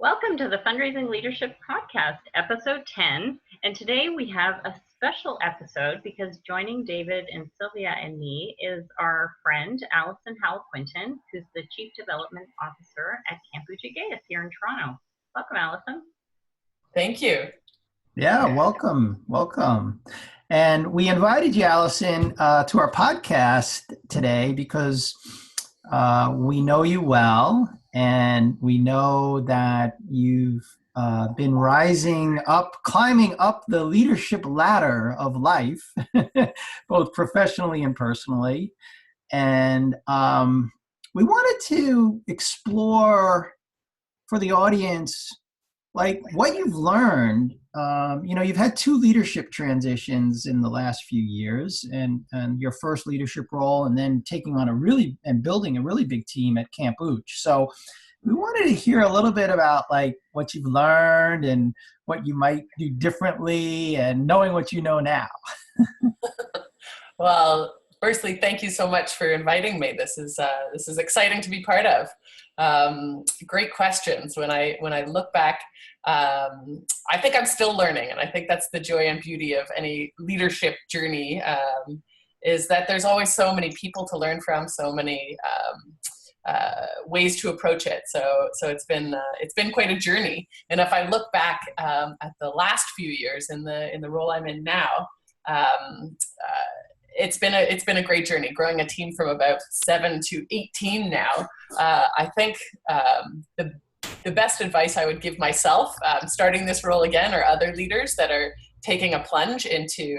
Welcome to the Fundraising Leadership Podcast, episode 10. And today we have a special episode because joining David and Silvia and me is our friend, Allison Howell Quinton, who's the Chief Development Officer at Camp Oochigeas here in Toronto. Welcome, Allison. Thank you. Yeah, welcome. And we invited you, Allison, to our podcast today because we know you well, and we know that you've been climbing up the leadership ladder of life, both professionally and personally. And we wanted to explore for the audience, like what you've learned. You've had two leadership transitions in the last few years, and your first leadership role, and then taking on building a really big team at Camp Ooch. So we wanted to hear a little bit about like what you've learned and what you might do differently, and knowing what you know now. Well, firstly, thank you so much for inviting me. This is exciting to be part of. Great questions. When I look back, I think I'm still learning, and I think that's the joy and beauty of any leadership journey, is that there's always so many people to learn from, so many ways to approach it. So it's been quite a journey. And if I look back at the last few years in the role I'm in now, it's been a great journey, growing a team from about 7 to 18 now. I think the best advice I would give myself starting this role again, or other leaders that are taking a plunge into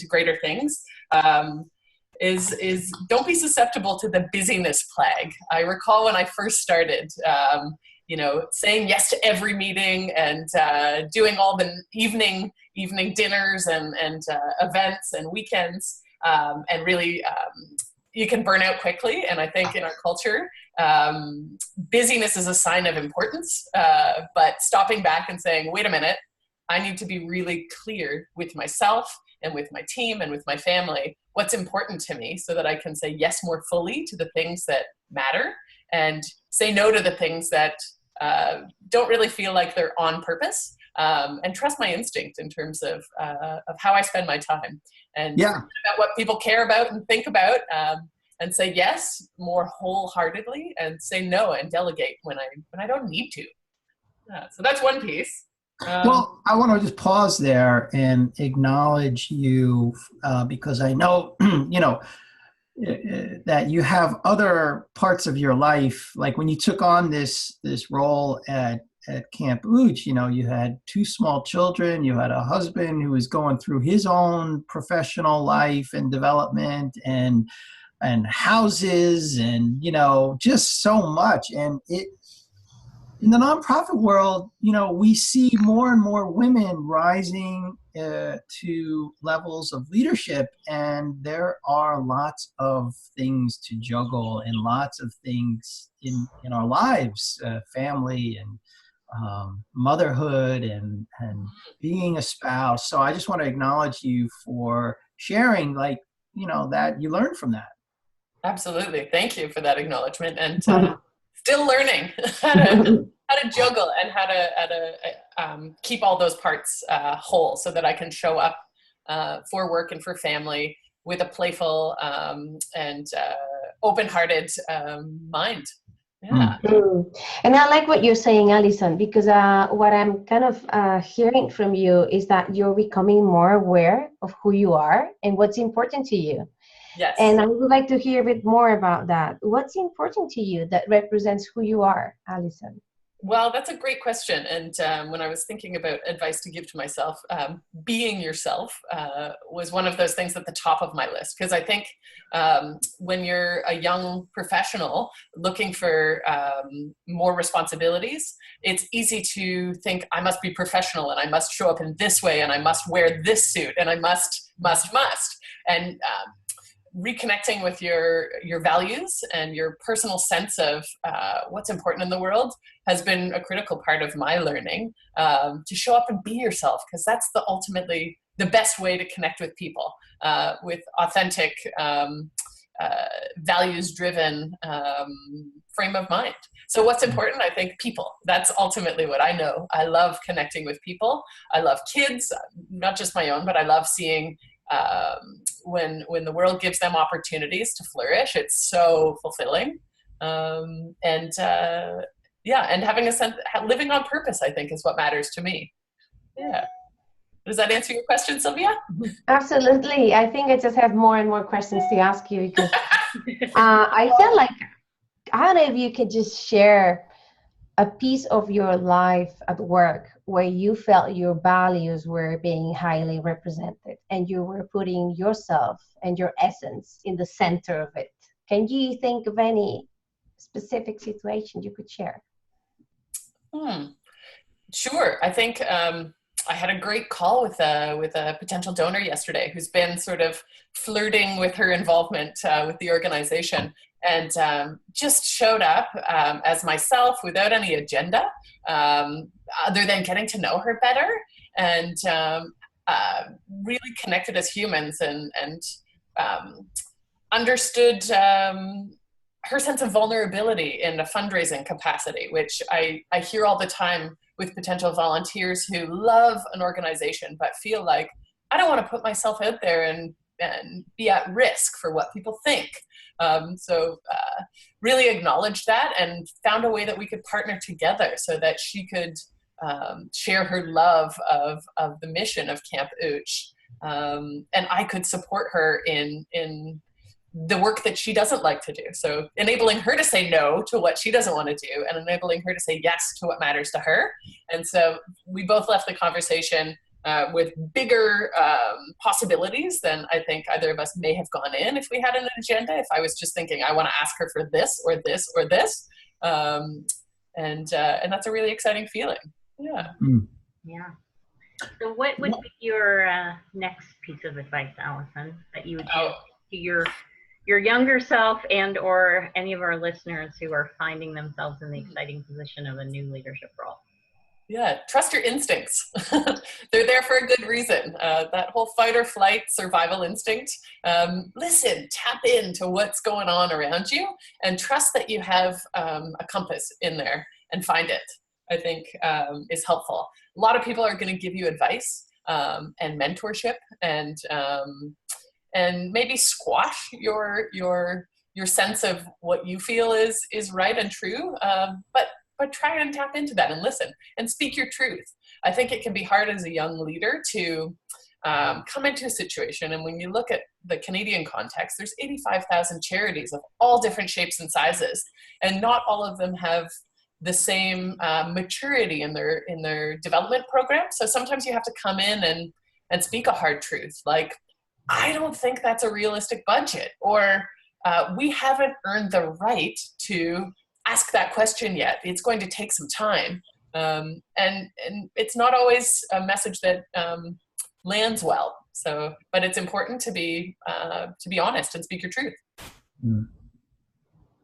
greater things, is don't be susceptible to the busyness plague. I recall when I first started, saying yes to every meeting and doing all the evening dinners and events and weekends, and really you can burn out quickly. And I think in our culture, busyness is a sign of importance, but stopping back and saying, wait a minute, I need to be really clear with myself and with my team and with my family what's important to me, so that I can say yes more fully to the things that matter, and say no to the things that don't really feel like they're on purpose, and trust my instinct in terms of how I spend my time, and about what people care about and think about, and say yes more wholeheartedly, and say no and delegate when I don't need to. So that's one piece. Well, I want to just pause there and acknowledge you because I know, that you have other parts of your life. Like when you took on this role at Camp Ooch, you had two small children, you had a husband who was going through his own professional life and development, and houses, and, just so much. And in the nonprofit world, we see more and more women rising to levels of leadership, and there are lots of things to juggle, and lots of things in our lives, family and motherhood and being a spouse. So I just want to acknowledge you for sharing, that you learned from that. Absolutely. Thank you for that acknowledgement. And still learning how to juggle and how to keep all those parts whole, so that I can show up for work and for family with a playful and open-hearted mind. Yeah. And I like what you're saying, Allison, because what I'm kind of hearing from you is that you're becoming more aware of who you are and what's important to you. Yes. And I would like to hear a bit more about that. What's important to you that represents who you are, Allison? Well, that's a great question. And when I was thinking about advice to give to myself, being yourself was one of those things at the top of my list. Because I think when you're a young professional looking for more responsibilities, it's easy to think I must be professional, and I must show up in this way, and I must wear this suit, and I must. And reconnecting with your values and your personal sense of what's important in the world has been a critical part of my learning, to show up and be yourself, because that's ultimately the best way to connect with people, with authentic values-driven frame of mind. So what's important? I think people. That's ultimately what I know. I love connecting with people. I love kids, not just my own, but I love seeing when the world gives them opportunities to flourish. It's so fulfilling. And having a sense, living on purpose, I think, is what matters to me. Yeah. Does that answer your question, Silvia? Absolutely. I think I just have more and more questions to ask you because I feel like, I don't know if you could just share a piece of your life at work where you felt your values were being highly represented and you were putting yourself and your essence in the center of it. Can you think of any specific situation you could share? Sure. I think I had a great call with a potential donor yesterday who's been sort of flirting with her involvement with the organization, and just showed up as myself without any agenda, other than getting to know her better, and really connected as humans, and understood her sense of vulnerability in a fundraising capacity, which I hear all the time with potential volunteers who love an organization but feel like, I don't want to put myself out there and be at risk for what people think. So really acknowledged that and found a way that we could partner together so that she could share her love of the mission of Camp Ooch. And I could support her in the work that she doesn't like to do. So enabling her to say no to what she doesn't want to do and enabling her to say yes to what matters to her. And so we both left the conversation with bigger possibilities than I think either of us may have gone in if we had an agenda. If I was just thinking, I want to ask her for this or this or this. And that's a really exciting feeling. Yeah. Yeah. So what would be your next piece of advice, Allison, that you would give to your younger self and or any of our listeners who are finding themselves in the exciting position of a new leadership role? Yeah, trust your instincts. They're there for a good reason. That whole fight or flight survival instinct. Listen, tap into what's going on around you and trust that you have a compass in there and find it, I think is helpful. A lot of people are going to give you advice and mentorship and maybe squash your sense of what you feel is right and true, but try and tap into that and listen and speak your truth. I think it can be hard as a young leader to come into a situation, and when you look at the Canadian context, there's 85,000 charities of all different shapes and sizes, and not all of them have the same maturity in their development program. So sometimes you have to come in and speak a hard truth, like, I don't think that's a realistic budget, or we haven't earned the right to ask that question yet. It's going to take some time. And it's not always a message that lands well. So, but it's important to be honest and speak your truth.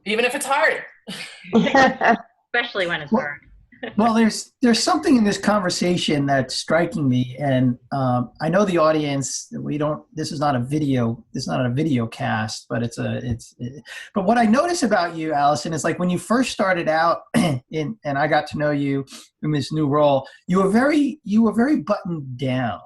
Even if it's hard. Especially when it's hard. Well, there's something in this conversation that's striking me, and I know the audience. This is not a video. This is not a video cast, but But what I notice about you, Allison, is like when you first started out, and I got to know you in this new role, you were very buttoned down.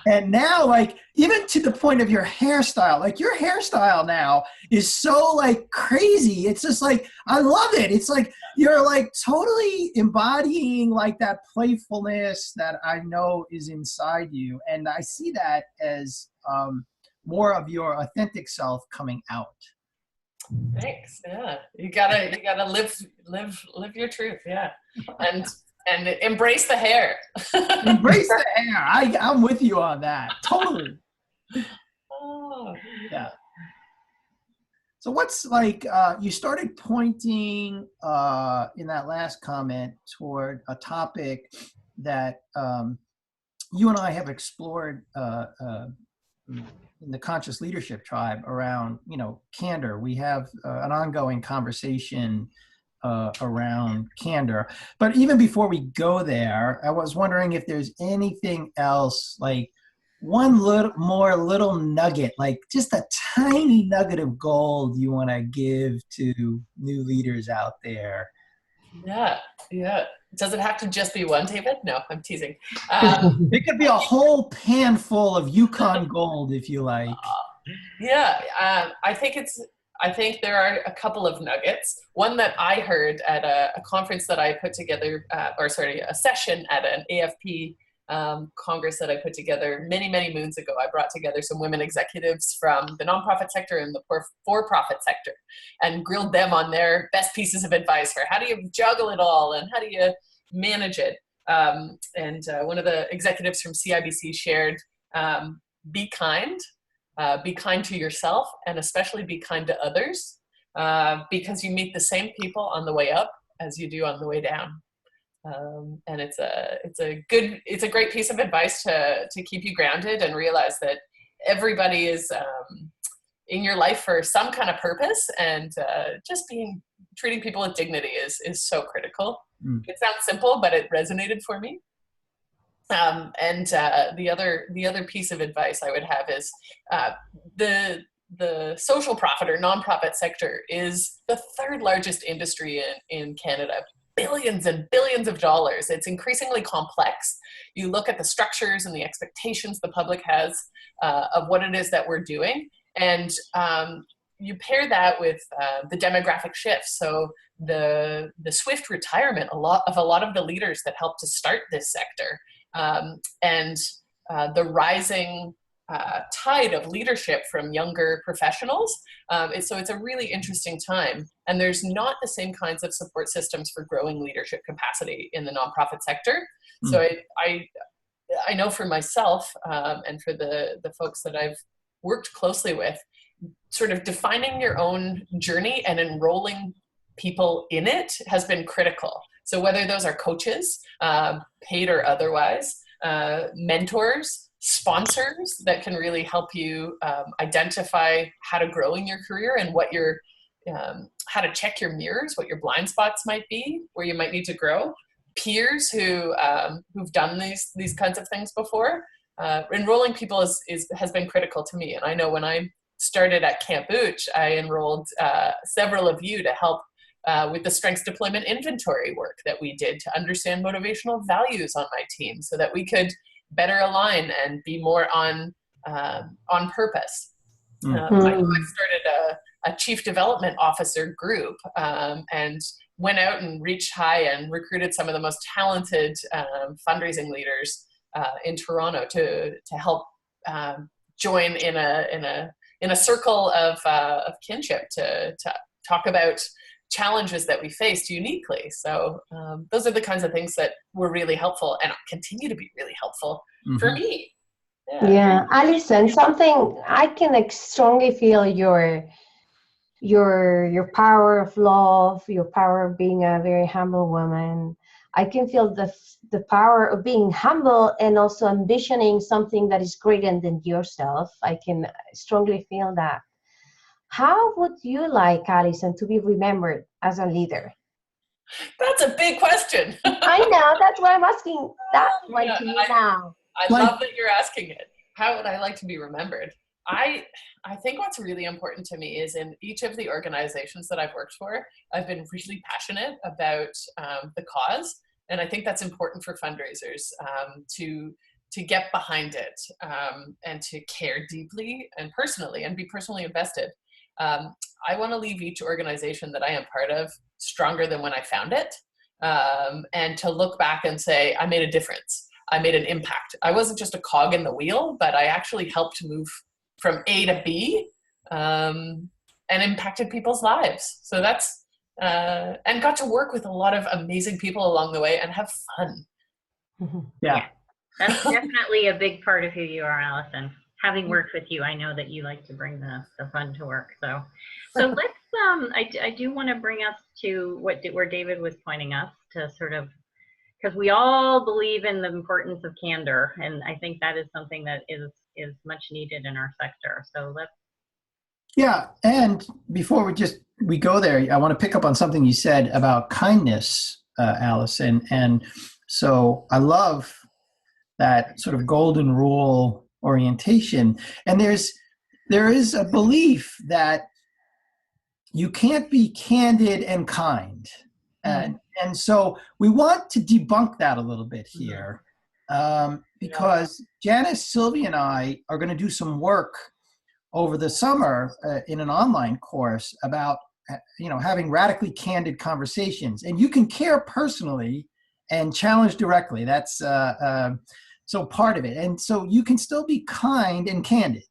And now, like, even to the point of your hairstyle, like your hairstyle now is so like crazy. It's just like, I love it. It's like, you're like totally embodying like that playfulness that I know is inside you. And I see that as more of your authentic self coming out. Thanks. Yeah. You gotta live your truth. Yeah. And embrace the hair. Embrace the hair. I'm with you on that. Totally. Oh. Yeah. So what's like, you started pointing in that last comment toward a topic that you and I have explored in the Conscious Leadership Tribe around, candor. We have an ongoing conversation around candor. But even before we go there, I was wondering if there's anything else, like one little nugget, like just a tiny nugget of gold you want to give to new leaders out there? Yeah. Does it have to just be one, David? No, I'm teasing. It could be a whole pan full of Yukon gold if you like. I think there are a couple of nuggets. One that I heard at a conference that I put together, a session at an AFP Congress that I put together many, many moons ago. I brought together some women executives from the nonprofit sector and the for-profit sector and grilled them on their best pieces of advice for how do you juggle it all and how do you manage it. One of the executives from CIBC shared, be kind to yourself, and especially be kind to others, because you meet the same people on the way up as you do on the way down. And it's a great piece of advice to keep you grounded and realize that everybody is in your life for some kind of purpose, and just treating people with dignity is so critical. It sounds simple, but it resonated for me. The other piece of advice I would have is the social profit or nonprofit sector is the third largest industry in Canada. Billions and billions of dollars. It's increasingly complex. You look at the structures and the expectations the public has of what it is that we're doing, and you pair that with the demographic shifts. So the swift retirement a lot of the leaders that helped to start this sector, and the rising tide of leadership from younger professionals. So it's a really interesting time, and there's not the same kinds of support systems for growing leadership capacity in the nonprofit sector. So I know for myself, and for the folks that I've worked closely with, sort of defining your own journey and enrolling people in it has been critical. So whether those are coaches, paid or otherwise, mentors, sponsors that can really help you identify how to grow in your career and what how to check your mirrors, what your blind spots might be, where you might need to grow. Peers who've done these kinds of things before. Enrolling people has been critical to me. And I know when I started at Camp Ooch, I enrolled several of you to help with the strengths deployment inventory work that we did to understand motivational values on my team so that we could better align and be more on purpose. I started a chief development officer group and went out and reached high and recruited some of the most talented fundraising leaders in Toronto to help join in a circle of kinship to talk about challenges that we faced uniquely. So those are the kinds of things that were really helpful and continue to be really helpful for me. Yeah, Allison, something I can strongly feel your power of love, your power of being a very humble woman. I can feel the power of being humble and also ambitioning something that is greater than yourself. I can strongly feel that. How would you like, Allison, to be remembered as a leader? That's a big question. I know, that's why I'm asking that one to you now. I love that you're asking it. How would I like to be remembered? I think what's really important to me is in each of the organizations that I've worked for, I've been really passionate about the cause. And I think that's important for fundraisers to get behind it and to care deeply and personally and be personally invested. I want to leave each organization that I am part of stronger than when I found it, and to look back and say, I made a difference. I made an impact. I wasn't just a cog in the wheel, but I actually helped move from A to B and impacted people's lives. So that's, and got to work with a lot of amazing people along the way and have fun. Yeah. That's definitely a big part of who you are, Allison. Having worked with you, I know that you like to bring the fun to work. So let's, I do want to bring us to where David was pointing us to sort of, because we all believe in the importance of candor. And I think that is something that is much needed in our sector. So let's. Yeah. And before we go there, I want to pick up on something you said about kindness, Allison. And so I love that sort of golden rule orientation. And there is a belief that you can't be candid and kind. And so we want to debunk that a little bit here, because Janice, Silvia, and I are going to do some work over the summer in an online course about having radically candid conversations. And you can care personally and challenge directly. That's so part of it. And so you can still be kind and candid.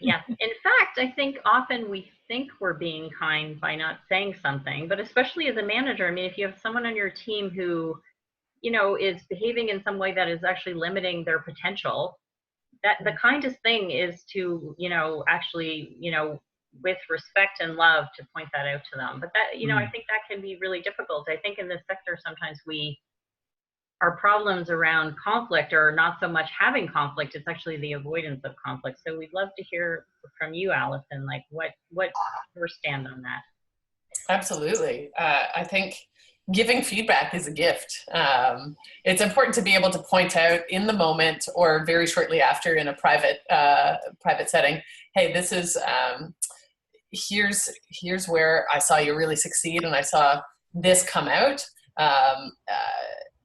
Yeah. In fact, I think often we think we're being kind by not saying something, but especially as a manager, I mean, if you have someone on your team who, is behaving in some way that is actually limiting their potential, that the kindest thing is to, actually, with respect and love, to point that out to them. But that, I think that can be really difficult. I think in this sector, sometimes our problems around conflict are not so much having conflict, it's actually the avoidance of conflict. So we'd love to hear from you, Allison, like what your stand on that. Absolutely. I think giving feedback is a gift. It's important to be able to point out in the moment or very shortly after in a private setting, hey, this is, here's where I saw you really succeed and I saw this come out.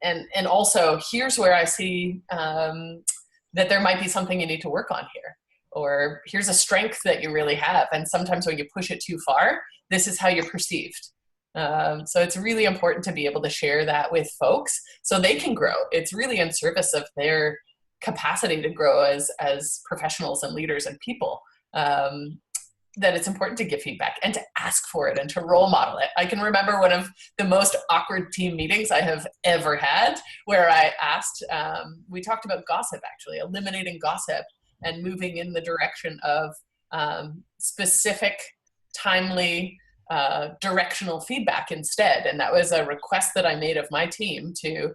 And also, here's where I see that there might be something you need to work on here. Or here's a strength that you really have. And sometimes when you push it too far, this is how you're perceived. So it's really important to be able to share that with folks so they can grow. It's really in service of their capacity to grow as professionals and leaders and people. That it's important to give feedback and to ask for it and to role model it. I can remember one of the most awkward team meetings I have ever had where I asked, we talked about gossip actually, eliminating gossip and moving in the direction of specific, timely, directional feedback instead. And that was a request that I made of my team to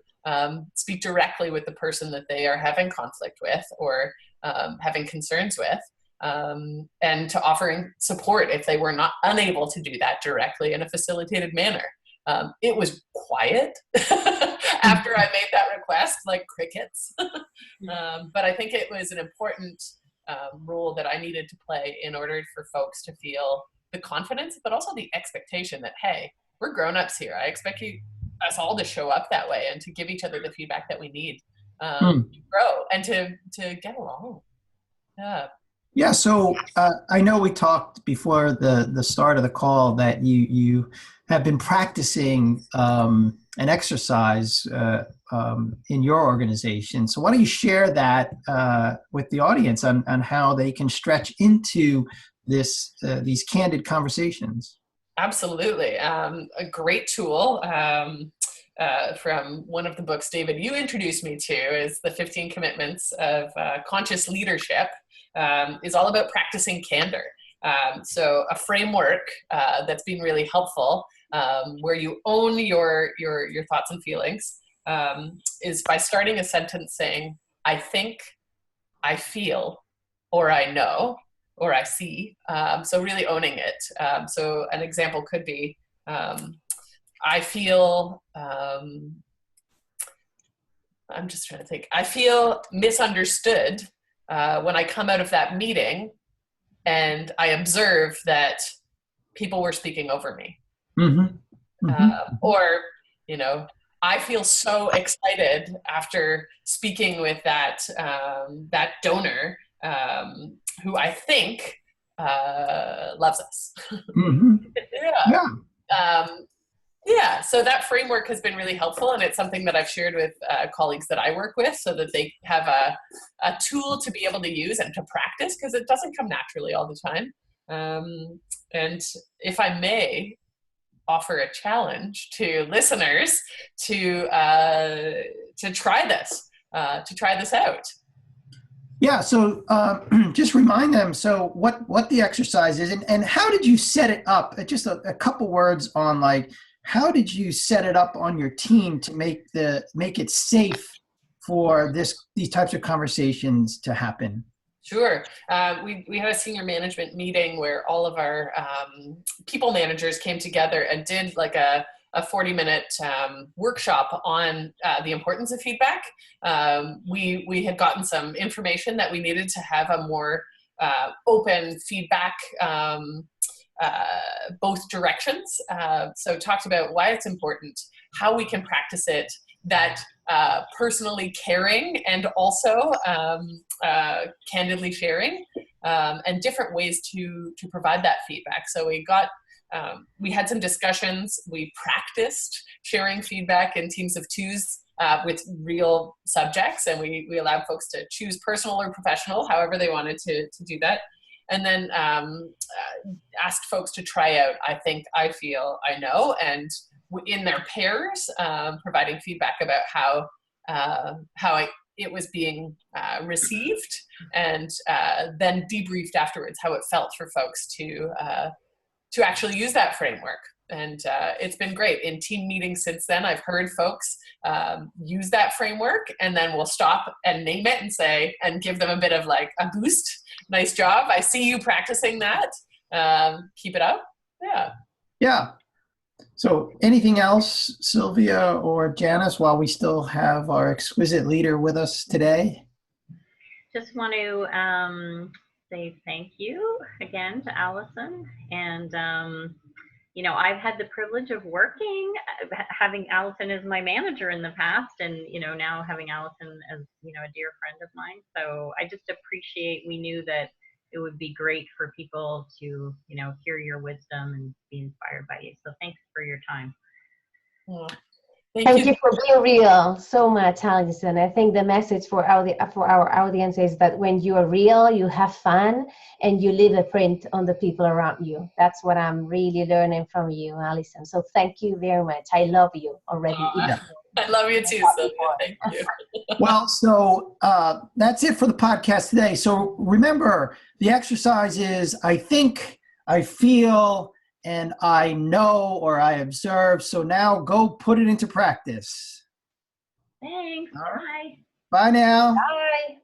speak directly with the person that they are having conflict with or having concerns with. And to offering support if they were unable to do that directly in a facilitated manner. It was quiet after I made that request, like crickets. But I think it was an important role that I needed to play in order for folks to feel the confidence, but also the expectation that, hey, we're grown-ups here. I expect us all to show up that way and to give each other the feedback that we need to grow and to get along. Yeah. Yeah, so I know we talked before the start of the call that you have been practicing an exercise in your organization. So why don't you share that with the audience on how they can stretch into these candid conversations? Absolutely. A great tool from one of the books, David, you introduced me to is the 15 Commitments of Conscious Leadership. Is all about practicing candor. So a framework that's been really helpful where you own your thoughts and feelings is by starting a sentence saying, I think, I feel, or I know, or I see. So really owning it. So an example could be, I feel, I'm just trying to think, I feel misunderstood when I come out of that meeting and I observe that people were speaking over me. Mm-hmm. Mm-hmm. Or, I feel so excited after speaking with that donor who I think loves us. Mm-hmm. Yeah, so that framework has been really helpful, and it's something that I've shared with colleagues that I work with so that they have a tool to be able to use and to practice, because it doesn't come naturally all the time. And if I may offer a challenge to listeners to try this out. Yeah, so just remind them, so what the exercise is, and how did you set it up? Just a couple words on, like, how did you set it up on your team to make it safe for these types of conversations to happen? Sure. We had a senior management meeting where all of our people managers came together and did like a a 40-minute workshop on the importance of feedback. We had gotten some information that we needed to have a more open feedback, both directions. So talked about why it's important, how we can practice it, that personally caring and also candidly sharing, and different ways to provide that feedback. So we had some discussions. We practiced sharing feedback in teams of twos with real subjects, and we allowed folks to choose personal or professional, however they wanted to do that. And then asked folks to try out I think, I feel, I know, and in their pairs, providing feedback about how it was being received, and then debriefed afterwards how it felt for folks to actually use that framework. And it's been great. In team meetings since then, I've heard folks use that framework, and then we'll stop and name it and say, and give them a bit of like a boost. Nice job. I see you practicing that. Keep it up. Yeah. Yeah. So anything else, Silvia or Janice, while we still have our exquisite leader with us today? Just want to say thank you again to Allison. And, I've had the privilege of having Allison as my manager in the past, and, now having Allison as, a dear friend of mine. So I just appreciate, we knew that it would be great for people to, hear your wisdom and be inspired by you. So thanks for your time. Yeah. Thank you for being real so much, Allison. I think the message for our audience is that when you are real, you have fun, and you leave a print on the people around you. That's what I'm really learning from you, Allison. So thank you very much. I love you already. I love you too, Silvia. Thank you. Well, so that's it for the podcast today. So remember, the exercise is I think, I feel, and I know, or I observe. So now go put it into practice. Thanks. All right. Bye. Bye now. Bye.